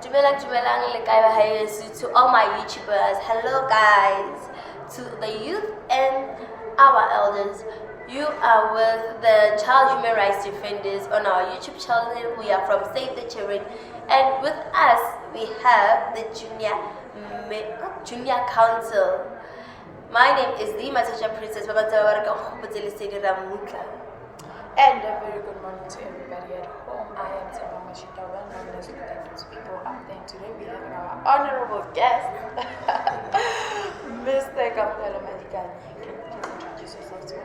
Dumelang le kae ba haeso to all my YouTubers. Hello guys. To the youth and our elders. You are with the Child Human Rights Defenders on our YouTube channel. We are from Save the Children. And with us we have the Junior Council. My name is the Princess Onkgopotse Rammutla. And a very good morning to everybody at home. I am Tshepang Mashitwa, well known as those people out there. Today we're having our honorable guest, Mr. Kamohelo Malikane. Can you please introduce yourself to me?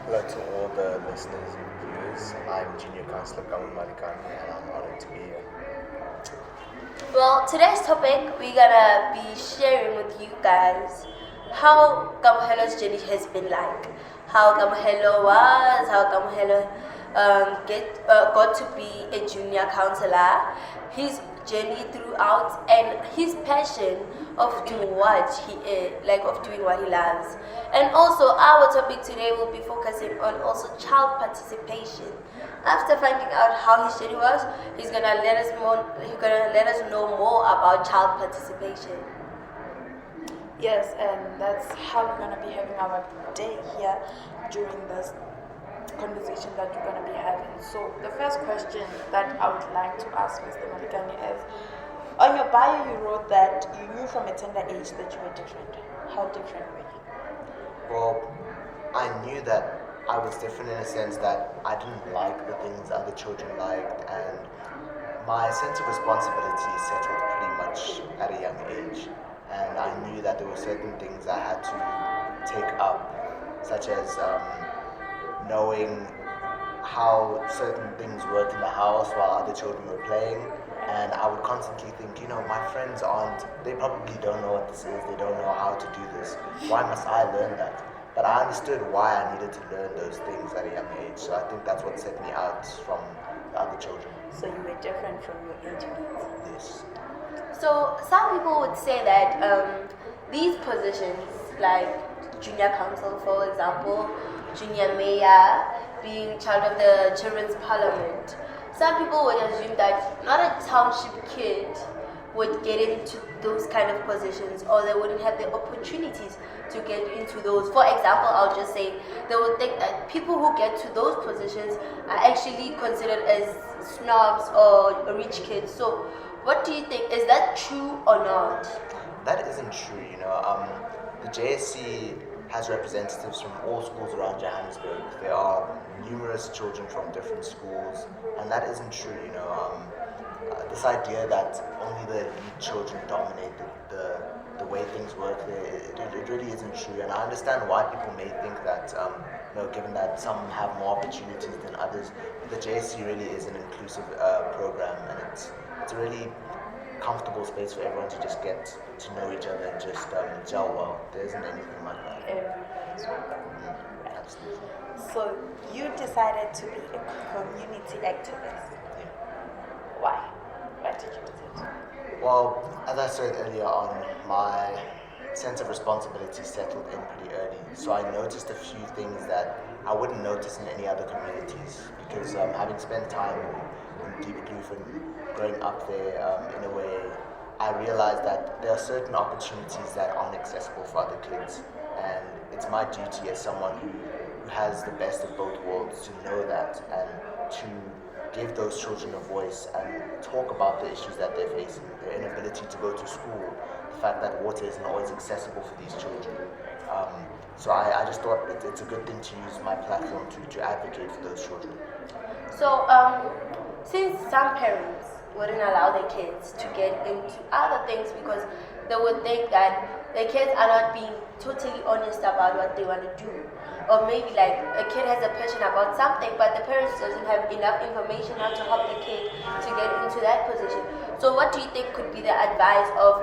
Hello to all the listeners and viewers. I'm Junior Councilor Kamohelo Malikane and I'm honored to be here. Well, today's topic we're gonna be sharing with you guys how Kamohelo's journey has been like. How Kamohelo was, how Kamohelo got to be a junior councillor, his journey throughout, and his passion of doing what he of doing what he loves. And also, our topic today will be focusing on also child participation. After finding out how his journey was, he's gonna let us know more about child participation. Yes, and that's how we're going to be having our day here during this conversation that we're going to be having. So the first question that I would like to ask Mr. Malikane is, on your bio you wrote that you knew from a tender age that you were different. How different were you? Well, I knew that I was different in a sense that I didn't like the things other children liked, and my sense of responsibility settled pretty much at a young age. And I knew that there were certain things I had to take up, such as knowing how certain things work in the house while other children were playing. And I would constantly think, my friends they probably don't know what this is, they don't know how to do this. Why must I learn that? But I understood why I needed to learn those things at a young age. So I think that's what set me out from the other children. So you were different from your age mates? Yes. So some people would say that these positions, like junior council, for example, junior mayor, being child of the children's parliament, some people would assume that not a township kid would get into those kind of positions, or they wouldn't have the opportunities to get into those. For example, I'll just say they would think that people who get to those positions are actually considered as snobs or rich kids. So what do you think? Is that true or not? That isn't true, The JSC has representatives from all schools around Johannesburg. There are numerous children from different schools, and that isn't true, This idea that only the elite children dominate the way things work there, it really isn't true. And I understand why people may think that, given that some have more opportunities than others, the JSC really is an inclusive program, and it's a really comfortable space for everyone to just get to know each other and just gel well. There isn't anything like that. Everybody's welcome. Absolutely. So you decided to be a community activist. Yeah. Why? Why did you decide? Well, as I said earlier on, my sense of responsibility settled in pretty early. So I noticed a few things that I wouldn't notice in any other communities, because having spent time in Deep Kloof and growing up there, in a way, I realized that there are certain opportunities that aren't accessible for other kids. And it's my duty as someone who has the best of both worlds to know that and to give those children a voice and talk about the issues that they're facing, their inability to go to school, the fact that water isn't always accessible for these children. So I just thought it's a good thing to use my platform to advocate for those children. So since some parents wouldn't allow their kids to get into other things because they would think that the kids are not being totally honest about what they want to do, or maybe like a kid has a passion about something but the parents doesn't have enough information how to help the kid to get into that position. So what do you think could be the advice of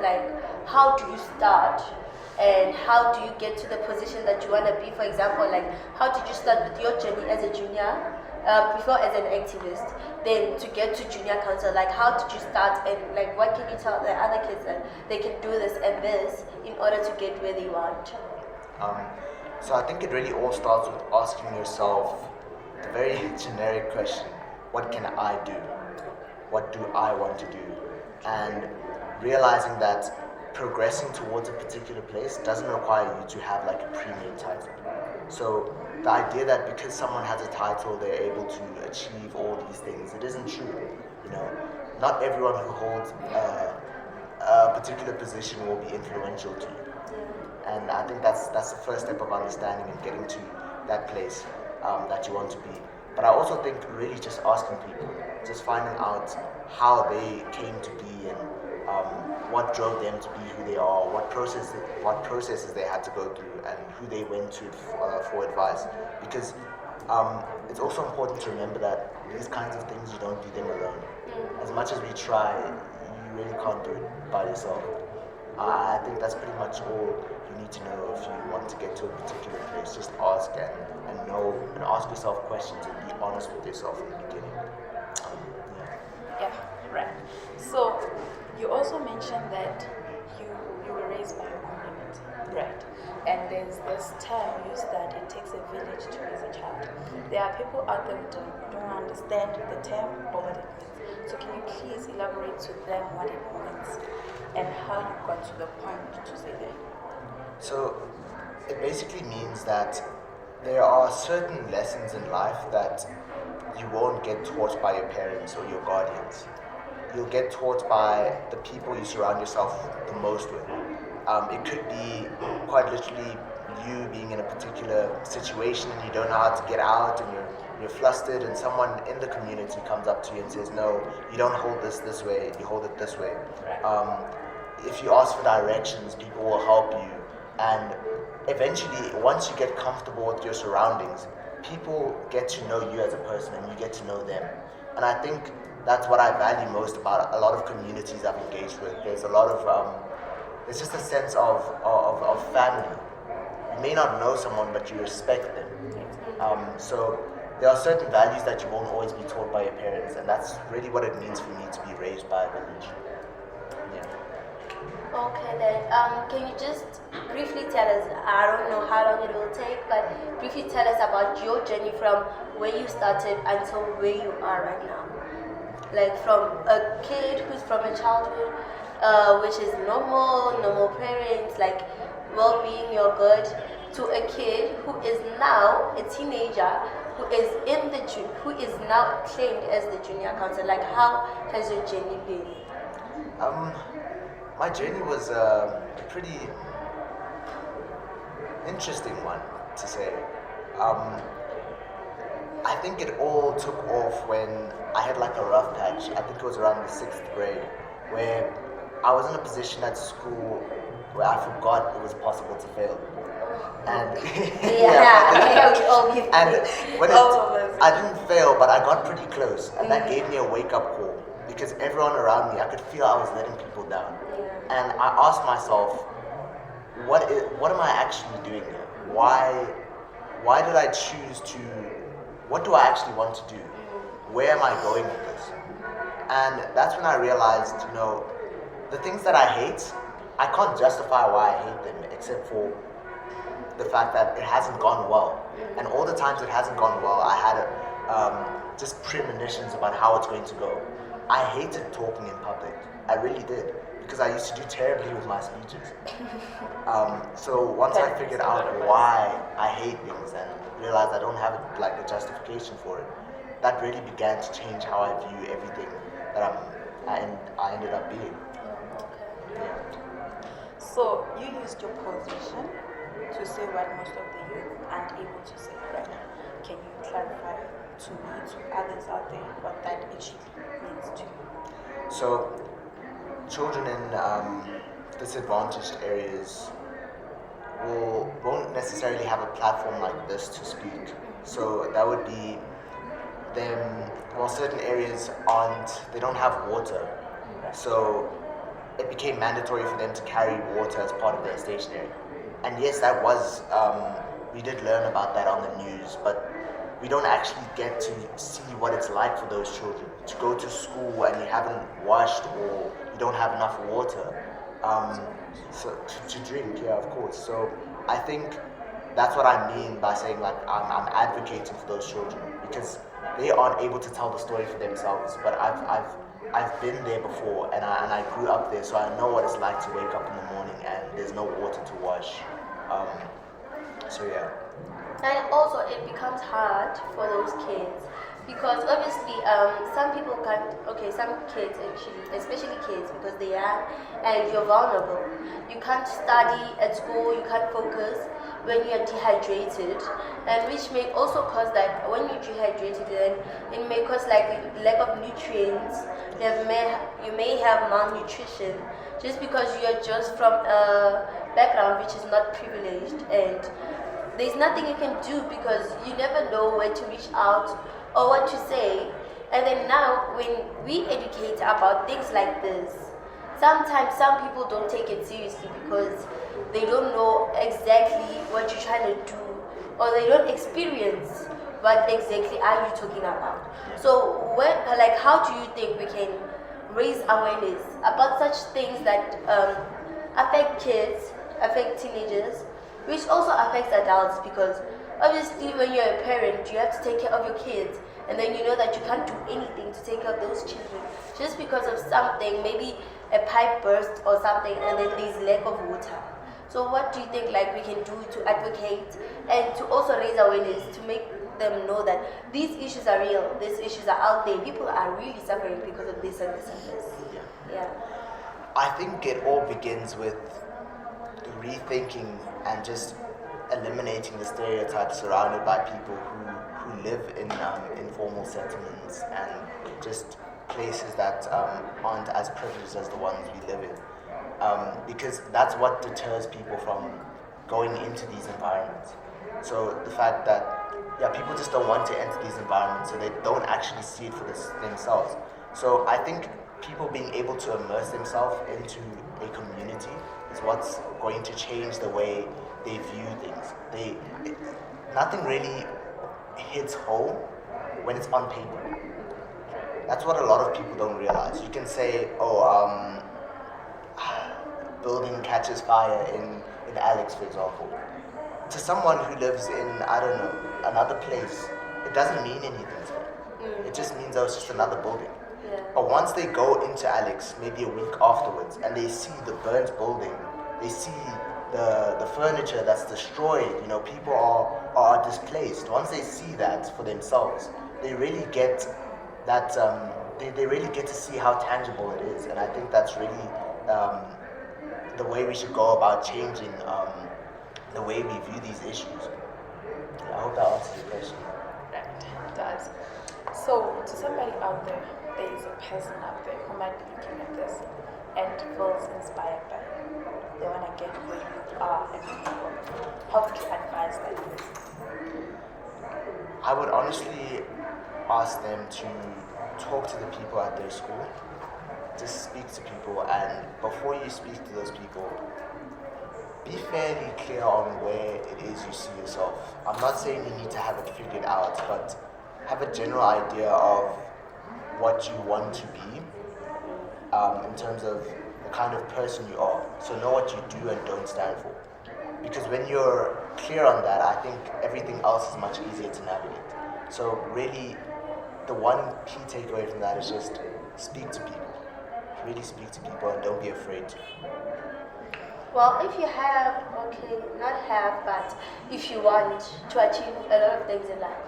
how do you start and how do you get to the position that you want to be? For example, how did you start with your journey as a junior, before as an activist, then to get to junior council? How did you start, and what can you tell the other kids that they can do this and this in order to get where they want? So I think it really all starts with asking yourself the very generic question, what can I do? what do I want to do, and realizing that progressing towards a particular place doesn't require you to have like a pre-made title. So the idea that because someone has a title, they're able to achieve all these things, it isn't true. You know, not everyone who holds a particular position will be influential to you. And I think that's the first step of understanding and getting to that place that you want to be. But I also think really just asking people, just finding out how they came to be and what drove them to be who they are, what processes they had to go through, and who they went to for advice. Because it's also important to remember that these kinds of things, you don't do them alone. As much as we try, you really can't do it by yourself. I think that's pretty much all you need to know if you want to get to a particular place. Just ask and know, and ask yourself questions and be honest with yourself in the beginning. Yeah, right. So you also mentioned that you were raised by a community, right? And there's this term used that it takes a village to raise a child. There are people out there who don't understand the term or what it means. So can you please elaborate to them what it means and how you got to the point to say that? So it basically means that there are certain lessons in life that you won't get taught by your parents or your guardians. You'll get taught by the people you surround yourself the most with. It could be quite literally you being in a particular situation and you don't know how to get out and you're flustered, and someone in the community comes up to you and says, no, you don't hold this way, you hold it this way. If you ask for directions, people will help you. And eventually, once you get comfortable with your surroundings, people get to know you as a person and you get to know them. And I think that's what I value most about a lot of communities I've engaged with. There's a lot of, there's just a sense of family. You may not know someone, but you respect them. So there are certain values that you won't always be taught by your parents, and that's really what it means for me to be raised by a village. Yeah. Okay then, can you just briefly tell us, I don't know how long it will take, but briefly tell us about your journey from where you started until where you are right now. Like from a kid who's from a childhood, which is normal parents, like well-being, you're good, to a kid who is now a teenager, who is who is now claimed as the junior councilor. Like, how has your journey been? My journey was a pretty interesting one, to say. I think it all took off when I had like a rough patch. I think it was around the 6th grade, where I was in a position at school where I forgot it was possible to fail. And I didn't fail, but I got pretty close, and that gave me a wake-up call, because everyone around me, I could feel I was letting people down. And I asked myself, what am I actually doing here? Why did I choose to, what do I actually want to do? Where am I going with this? And that's when I realized, the things that I hate, I can't justify why I hate them, except for the fact that it hasn't gone well. And all the times it hasn't gone well, I had just premonitions about how it's going to go. I hated talking in public. I really did, because I used to do terribly with my speeches. So once I figured out why I hate things and realized I don't have a justification for it, that really began to change how I view everything that I ended up being. Yeah. So you used your position to say what most of the youth aren't able to say right now. Can you clarify to me, to others out there, what that actually means to you? So, children in disadvantaged areas won't necessarily have a platform like this to speak. So that would be them, certain areas they don't have water. So it became mandatory for them to carry water as part of their stationery. And yes, that was, we did learn about that on the news, but we don't actually get to see what it's like for those children to go to school and you haven't washed or you don't have enough water so to drink, of course. So I think that's what I mean by saying I'm advocating for those children, because they aren't able to tell the story for themselves, but I've I've been there before, and I grew up there, so I know what it's like to wake up in the morning and there's no water to wash. So yeah. And also, it becomes hard for those kids because obviously, some people can't. Okay, some kids actually, especially kids, because they are and you're vulnerable. You can't study at school. You can't focus when you're dehydrated, and which may also cause that when you're dehydrated, then it may cause like lack of nutrients. You may have malnutrition just because you're just from a background which is not privileged, and there's nothing you can do because you never know where to reach out or what to say. And then now, when we educate about things like this, sometimes some people don't take it seriously because they don't know exactly what you're trying to do, or they don't experience what exactly are you talking about. So, how do you think we can raise awareness about such things that affect kids, affect teenagers, which also affects adults? Because obviously when you're a parent, you have to take care of your kids, and then you know that you can't do anything to take care of those children just because of something, maybe a pipe burst or something, and then there's lack of water. So what do you think we can do to advocate and to also raise awareness to make them know that these issues are real, these issues are out there, people are really suffering because of this and this and this? Yeah. I think it all begins with rethinking and just eliminating the stereotypes surrounded by people who live in informal settlements and just places that aren't as privileged as the ones we live in. Because that's what deters people from going into these environments. So the fact that people just don't want to enter these environments, so they don't actually see it for themselves. So I think people being able to immerse themselves into a community is what's going to change the way they view things. Nothing really hits home when it's on paper. That's what a lot of people don't realize. You can say, building catches fire in Alex, for example. To someone who lives in, I don't know, another place, it doesn't mean anything to them. It just means it's just another building. Yeah. But once they go into Alex, maybe a week afterwards, and they see the burnt building, they see the furniture that's destroyed, people are displaced. Once they see that for themselves, they really get that, they really get to see how tangible it is. And I think that's really the way we should go about changing the way we view these issues. I hope that answers your question. Right, it does. So, to somebody out there, there is a person out there who might be looking at this and feels inspired by it. They want to get where you are and how would you advise them? I would honestly ask them to talk to the people at their school. Just speak to people, and before you speak to those people, be fairly clear on where it is you see yourself. I'm not saying you need to have it figured out, but have a general idea of what you want to be in terms of the kind of person you are. So know what you do and don't stand for. Because when you're clear on that, I think everything else is much easier to navigate. So really, the one key takeaway from that is just speak to people. Really speak to people and don't be afraid to. Well, if you have, but if you want to achieve a lot of things in life,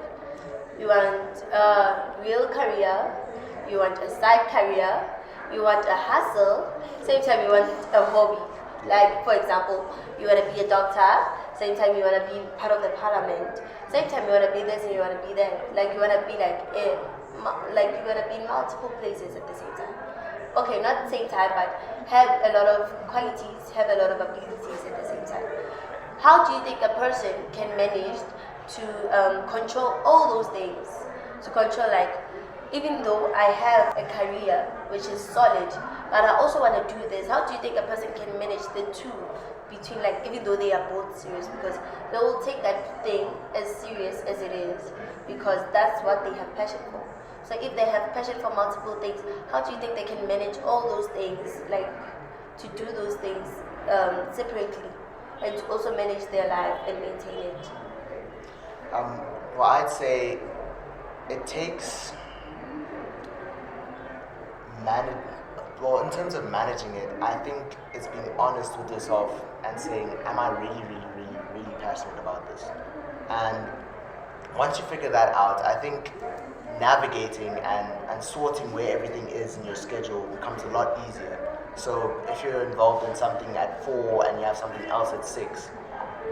you want a real career, you want a side career, you want a hustle, same time you want a hobby. Like, for example, you want to be a doctor, same time you want to be part of the parliament, same time you want to be this and you want to be there. Like, you want to be you want to be in multiple places at the same time. Okay, not the same time, but have a lot of qualities, have a lot of abilities at the same time. How do you think a person can manage to control all those things? To control, even though I have a career which is solid, but I also want to do this, how do you think a person can manage the two between, even though they are both serious? Because they will take that thing as serious as it is, because that's what they have passion for. So if they have passion for multiple things, how do you think they can manage all those things, to do those things separately, and to also manage their life and maintain it? Well, I'd say it takes in terms of managing it, I think it's being honest with yourself and saying, am I really, really, really, really passionate about this? And once you figure that out, I think navigating and sorting where everything is in your schedule becomes a lot easier. So if you're involved in something at 4 and you have something else at 6,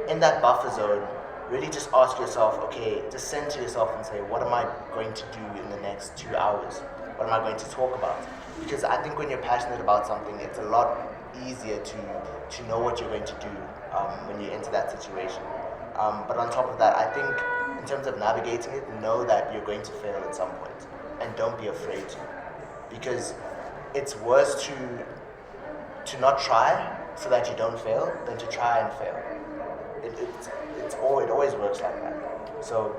in that buffer zone, really just ask yourself, okay, just center yourself and say, what am I going to do in the next 2 hours? What am I going to talk about? Because I think when you're passionate about something, it's a lot easier to know what you're going to do when you enter that situation. But on top of that, I think in terms of navigating it, know that you're going to fail at some point, and don't be afraid to. Because it's worse to not try so that you don't fail than to try and fail. It always works like that. So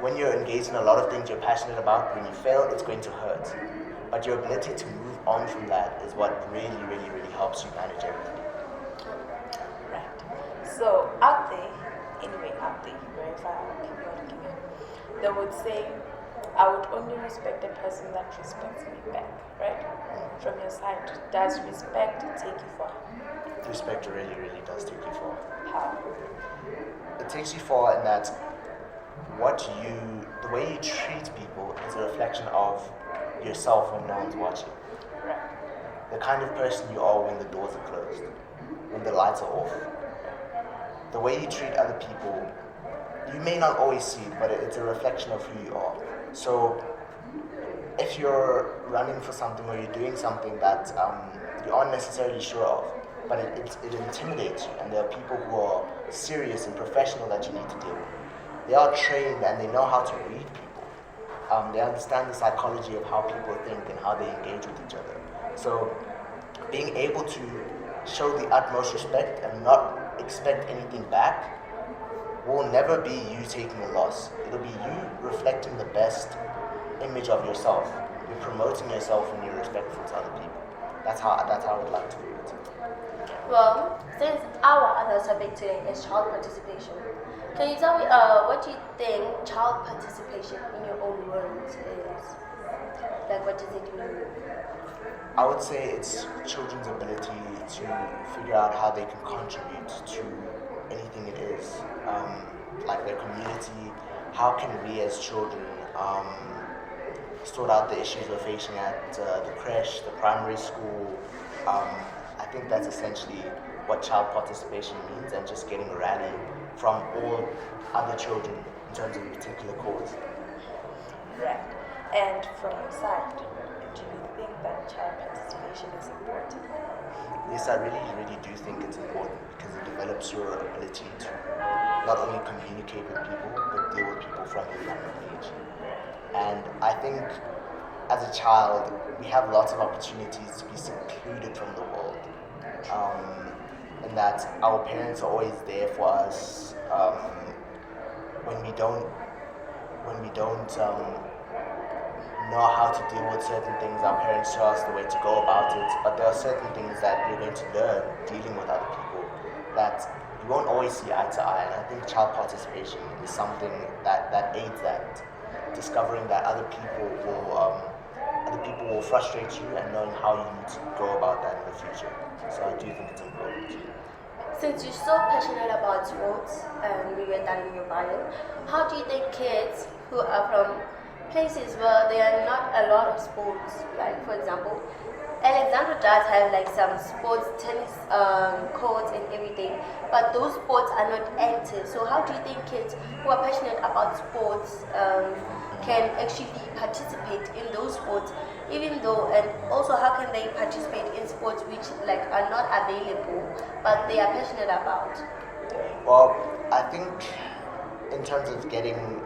when you're engaged in a lot of things you're passionate about, when you fail, it's going to hurt. But your ability to move on from that is what really, really, really helps you manage everything. Right. So out there, wherever people are looking at, they would say, I would only respect a person that respects me back, right? From your side, does respect take you far? Respect really, really does take you far. How? It takes you far in that the way you treat people is a reflection of yourself when no one's watching. Right. The kind of person you are when the doors are closed, when the lights are off. The way you treat other people, you may not always see it, but it's a reflection of who you are. So if you're running for something or you're doing something that you aren't necessarily sure of, but it intimidates you, and there are people who are serious and professional that you need to deal with. They are trained and they know how to read people. They understand the psychology of how people think and how they engage with each other. So being able to show the utmost respect and not expect anything back will never be you taking a loss. It'll be you reflecting the best image of yourself. You're promoting yourself when you're respectful to other people. That's how I would like to view it. Well, since our other subject today is child participation, can you tell me what do you think child participation in your own words is? Like, what does it mean? I would say it's children's ability to figure out how they can contribute to anything it is, like their community. How can we as children sort out the issues we're facing at the creche, the primary school? I think that's essentially what child participation means, and just getting a rally from all other children in terms of a particular cause. Right. And from your side, do you think that child participation is important? Yes, I really, really do think it's important, because it develops your ability to not only communicate with people, but deal with people from a young age. And I think as a child, we have lots of opportunities to be secluded from the world. And that our parents are always there for us when we don't know how to deal with certain things. Our parents show us the way to go about it, but there are certain things that you're going to learn dealing with other people that you won't always see eye to eye. And I think child participation is something that aids that, discovering that other people will frustrate you, and knowing how you need to go about that in the future. So I do think it's important. Since you're so passionate about sports, and we read that in your bio, how do you think kids who are from places where there are not a lot of sports, like for example, Alexandra does have like some sports, tennis courts and everything, but those sports are not active. So how do you think kids who are passionate about sports can actually participate in those sports, even though, and also how can they participate in sports which like are not available but they are passionate about? Well, I think in terms of getting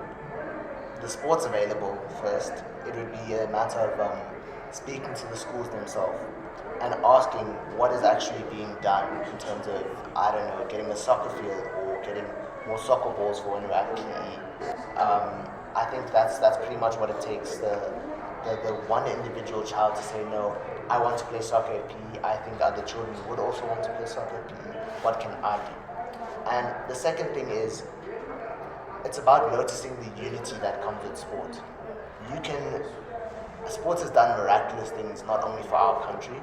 the sports available first, it would be a matter of speaking to the schools themselves and asking what is actually being done in terms of, I don't know, getting a soccer field or getting more soccer balls for when we're at PE. I think that's pretty much what it takes. The one individual child to say, no, I want to play soccer at PE. I think other children would also want to play soccer at PE. What can I do? And the second thing is, it's about noticing the unity that comes with sport. You can sports has done miraculous things not only for our country,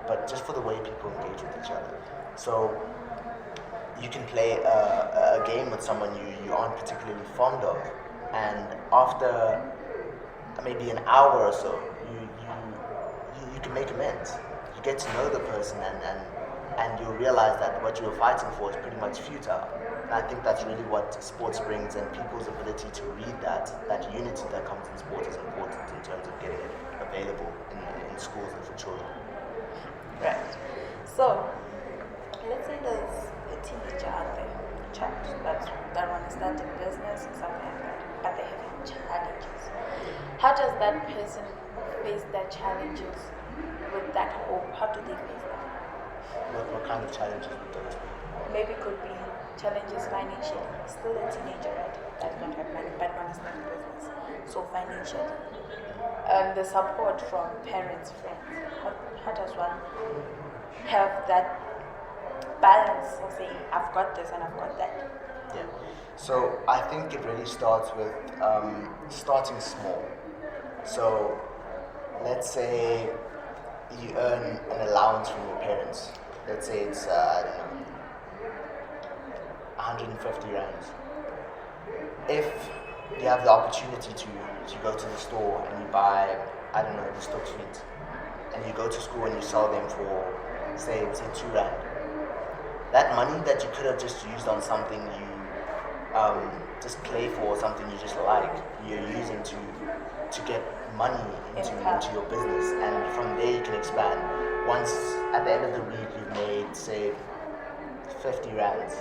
but just for the way people engage with each other. So you can play a game with someone you aren't particularly fond of, and after maybe an hour or so, you can make amends. You get to know the person, and you'll realize that what you were fighting for is pretty much futile. And I think that's really what sports brings, and people's ability to read that unity that comes in sports is important in terms of getting it available in schools and for children. Right. So, let's say there's a teenager out there, a child that wants to start a business or something like that, but they're having challenges. How does that person face their challenges with that hope? How do they face that? What kind of challenges would those be? Maybe it could be challenges financially. Still a teenager, right? That don't have money, but wants to start a business. So financially. The support from parents, friends. How does one have that balance of saying, I've got this and I've got that? Yeah. So I think it really starts with starting small. So let's say you earn an allowance from your parents. Let's say it's, I don't know, 150 rands. If you have the opportunity to go to the store and you buy, I don't know, the stock sweets, and you go to school and you sell them for, say 2 rand. That money that you could have just used on something you just play for, something you just like, you're using to get money into your business, and from there you can expand. Once at the end of the week you've made, say, 50 rands,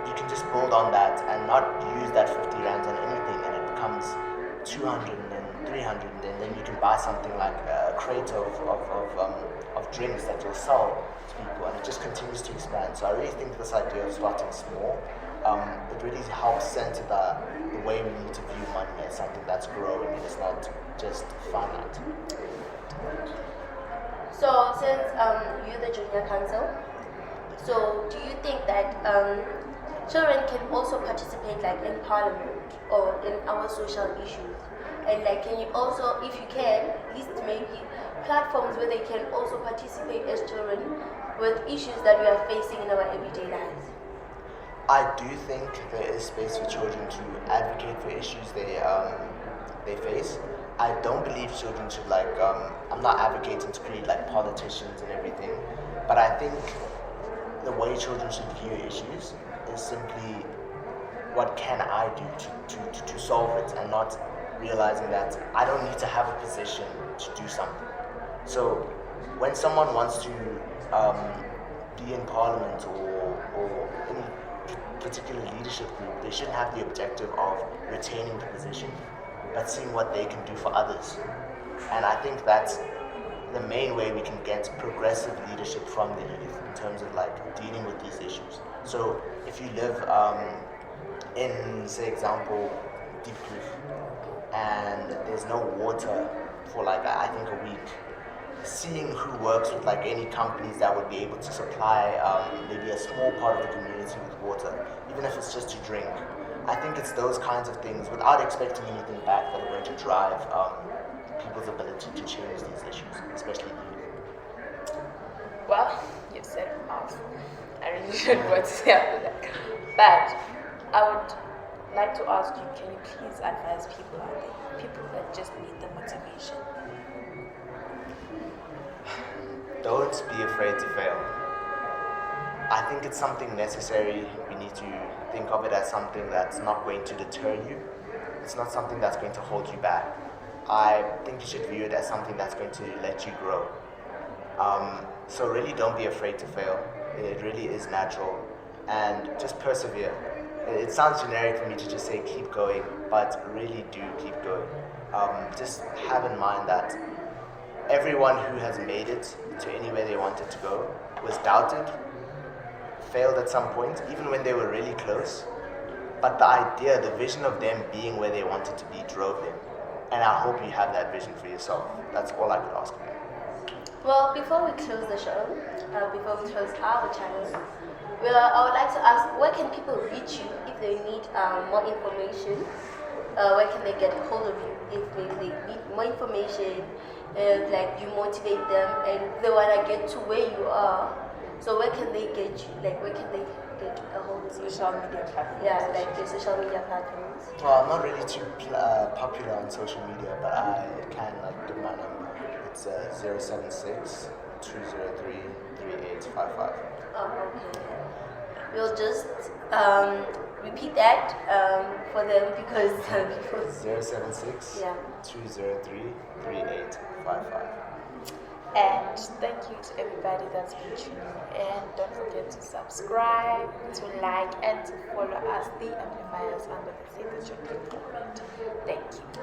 you can just build on that and not use that 50 rands on anything, and it becomes 200 and then 300, and then you can buy something like a crate of drinks that you'll sell to people, and it just continues to expand. So I really think this idea of starting small, it really helps center the way we need to view money as something that's growing, and it's not just finite. So since you're the junior council, so do you think that children can also participate like in parliament or in our social issues? And like, can you also, if you can, list maybe platforms where they can also participate as children with issues that we are facing in our everyday lives? I do think there is space for children to advocate for issues they face. I don't believe children should I'm not advocating to create like politicians and everything, but I think the way children should view issues is simply, what can I do to solve it, and not realizing that I don't need to have a position to do something. So when someone wants to be in parliament or any particular leadership group, they shouldn't have the objective of retaining the position, but seeing what they can do for others. And I think that's the main way we can get progressive leadership from the youth in terms of like dealing with these issues. So if you live in, say, example, Deep Kloof, and there's no water for like I think a week, seeing who works with like any companies that would be able to supply maybe a small part of the community with water, even if it's just to drink. I think it's those kinds of things, without expecting anything back, that are going to drive people's ability to change these issues, especially the youth. Well, you said a mouthful. I really don't know what to say after that. But I would like to ask you, can you please advise people out there, people that just need the motivation? Don't be afraid to fail. I think it's something necessary. We need to think of it as something that's not going to deter you. It's not something that's going to hold you back. I think you should view it as something that's going to let you grow. So really don't be afraid to fail. It really is natural. And just persevere. It sounds generic for me to just say keep going, but really do keep going. Just have in mind that everyone who has made it to anywhere they wanted to go was doubted, failed at some point, even when they were really close. But the idea, the vision of them being where they wanted to be drove them. And I hope you have that vision for yourself. That's all I could ask of you. Well, before we close the show, before we close our channel, I would like to ask, where can people reach you if they need more information? Where can they get a hold of you? if maybe they need more information, if like you motivate them and they wanna get to where you are. So where can they get you? Like where can they get a hold of you? Social media platforms. Yeah, like your social media platforms. Well, I'm not really too popular on social media, but I can like give my number. It's 076 203 3855. Oh, okay. We'll just repeat that for them because people. 076 Yeah. 203 3855. And thank you to everybody that's been tuning in. Don't forget to subscribe, to like, and to follow us, Theeamplifiers, under the signature. Thank you.